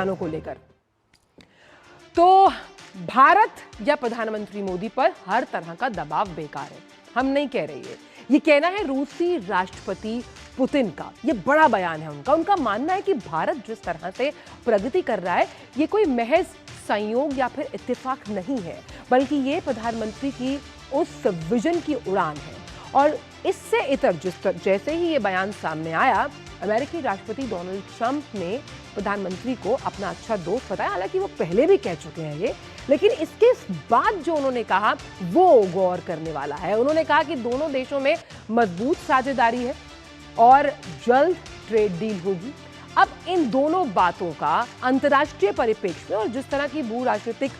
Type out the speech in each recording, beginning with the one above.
बयानों को लेकर। तो भारत या प्रधानमंत्री मोदी पर हर तरह का दबाव बेकार है, हम नहीं कह रहे हैं। ये कहना है रूसी राष्ट्रपति पुतिन का। ये बड़ा बयान है उनका मानना है कि भारत जिस तरह से प्रगति कर रहा है ये कोई महज संयोग या फिर इत्तेफाक नहीं है, बल्कि ये प्रधानमंत्री की उस विजन की उड़ान है। और इससे इतर जैसे ही ये बयान सामने आया, अमेरिकी राष्ट्रपति डोनाल्ड ट्रंप ने प्रधानमंत्री को अपना अच्छा दोस्त बताया। हालांकि वो पहले भी कह चुके हैं ये, लेकिन इसके बाद जो उन्होंने कहा वो गौर करने वाला है। उन्होंने कहा कि दोनों देशों में मजबूत साझेदारी है और जल्द ट्रेड डील होगी। अब इन दोनों बातों का अंतर्राष्ट्रीय परिप्रेक्ष्य में और जिस तरह की भू राजनीतिक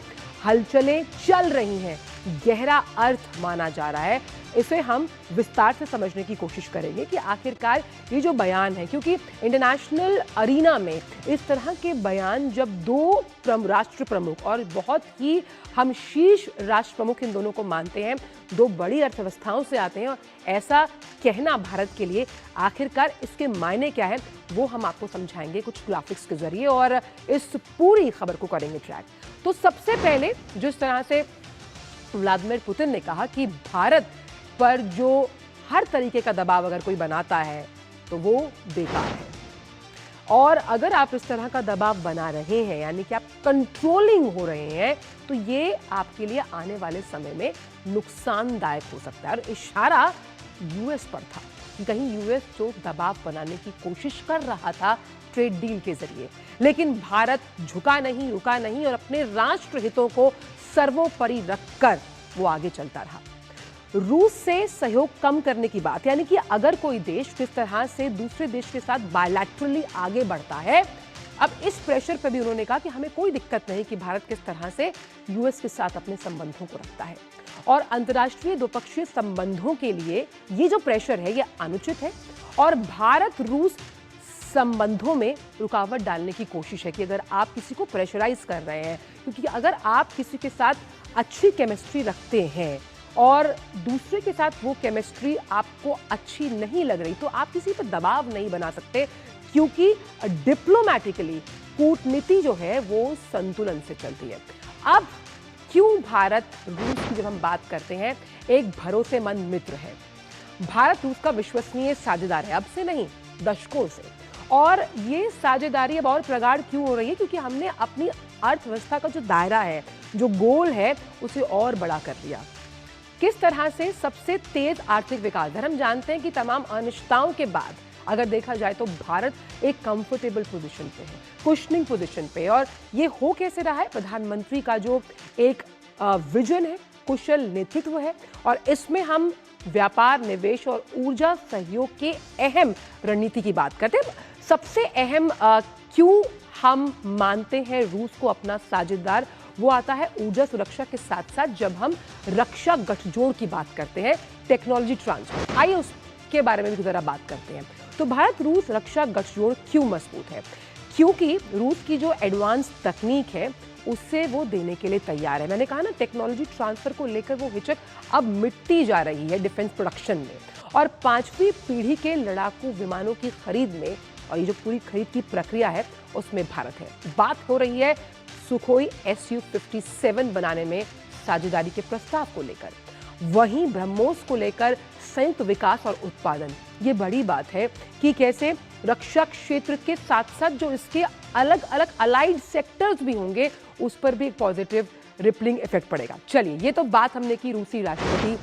हलचलें चल रही हैं, गहरा अर्थ माना जा रहा है। इसे हम विस्तार से समझने की कोशिश करेंगे कि आखिरकार ये जो बयान है, क्योंकि इंटरनेशनल अरीना में इस तरह के बयान जब दो राष्ट्र प्रमुख और बहुत ही हम शीर्ष राष्ट्र प्रमुख इन दोनों को मानते हैं, दो बड़ी अर्थव्यवस्थाओं से आते हैं, और ऐसा कहना भारत के लिए आखिरकार इसके मायने क्या है वो हम आपको समझाएंगे कुछ ग्राफिक्स के जरिए और इस पूरी खबर को करेंगे ट्रैक। तो सबसे पहले जिस तरह से व्लादिमीर पुतिन ने कहा कि भारत पर जो हर तरीके का दबाव अगर कोई बनाता है तो वो बेकार है, और अगर आप इस तरह का दबाव बना रहे हैं यानी कि आप कंट्रोलिंग हो रहे हैं, तो ये आपके लिए आने वाले समय में नुकसानदायक हो सकता है। और इशारा यूएस पर था कि कहीं यूएस जो दबाव बनाने की कोशिश कर रहा था ट्रेड डील के जरिए, लेकिन भारत झुका नहीं, रुका नहीं और अपने राष्ट्र हितों को सर्वोपरि रखकर वो आगे चलता रहा। रूस से सहयोग कम करने की बात, यानी कि अगर कोई देश किस तरह से दूसरे देश के साथ बायलैटरली आगे बढ़ता है, अब इस प्रेशर पर भी उन्होंने कहा कि हमें कोई दिक्कत नहीं कि भारत किस तरह से यूएस के साथ अपने संबंधों को रखता है, और अंतर्राष्ट्रीय द्विपक्षीय संबंधों के लिए ये जो प्रेशर है ये अनुचित है और भारत रूस संबंधों में रुकावट डालने की कोशिश है कि अगर आप किसी को प्रेशराइज कर रहे हैं, क्योंकि अगर आप किसी के साथ अच्छी केमिस्ट्री रखते हैं और दूसरे के साथ वो केमिस्ट्री आपको अच्छी नहीं लग रही, तो आप किसी पर दबाव नहीं बना सकते, क्योंकि डिप्लोमैटिकली कूटनीति जो है वो संतुलन से चलती है। अब क्यों भारत रूस की जब हम बात करते हैं एक भरोसेमंद मित्र है, भारत रूस का विश्वसनीय साझेदार है, अब से नहीं दशकों से, और ये साझेदारी अब और प्रगाढ़ क्यों हो रही है, क्योंकि हमने अपनी अर्थव्यवस्था का जो दायरा है, जो गोल है, उसे और बड़ा कर दिया। किस तरह से सबसे तेज आर्थिक विकास दर, हम जानते हैं कि तमाम अनिश्चितताओं के बाद अगर देखा जाए तो भारत एक कंफर्टेबल पोजीशन पे है, कुशनिंग पोजीशन पे, और ये हो कैसे रहा है, प्रधानमंत्री का जो एक विजन है, कुशल नेतृत्व है, और इसमें हम व्यापार, निवेश और ऊर्जा सहयोग के अहम रणनीति की बात करते हैं। सबसे अहम क्यों हम मानते हैं रूस को अपना साझेदार, वो आता है ऊर्जा सुरक्षा के साथ साथ जब हम रक्षा गठजोड़ की बात करते हैं, टेक्नोलॉजी ट्रांसफर। आइए उसके बारे में भी जरा बात करते हैं। तो भारत रूस रक्षा गठजोड़ क्यों मजबूत है, क्योंकि रूस की जो एडवांस तकनीक है उससे वो देने के लिए तैयार है। मैंने कहा ना, टेक्नोलॉजी ट्रांसफर को लेकर वो हिचक अब मिटती जा रही है डिफेंस प्रोडक्शन में, और 5वीं पीढ़ी के लड़ाकू विमानों की खरीद में, और ये जो पूरी खरीद की प्रक्रिया है उसमें भारत है। बात हो रही है सुखोई Su-57 बनाने में साझेदारी के प्रस्ताव को लेकर, वहीं ब्रह्मोस को लेकर संयुक्त विकास और उत्पादन। ये बड़ी बात है कि कैसे रक्षा क्षेत्र के साथ साथ जो इसके अलग अलग अलाइड सेक्टर्स भी होंगे उस पर भी एक पॉजिटिव रिपलिंग इफेक्ट पड़ेगा। चलिए, ये तो बात हमने की रूसी राष्ट्रपति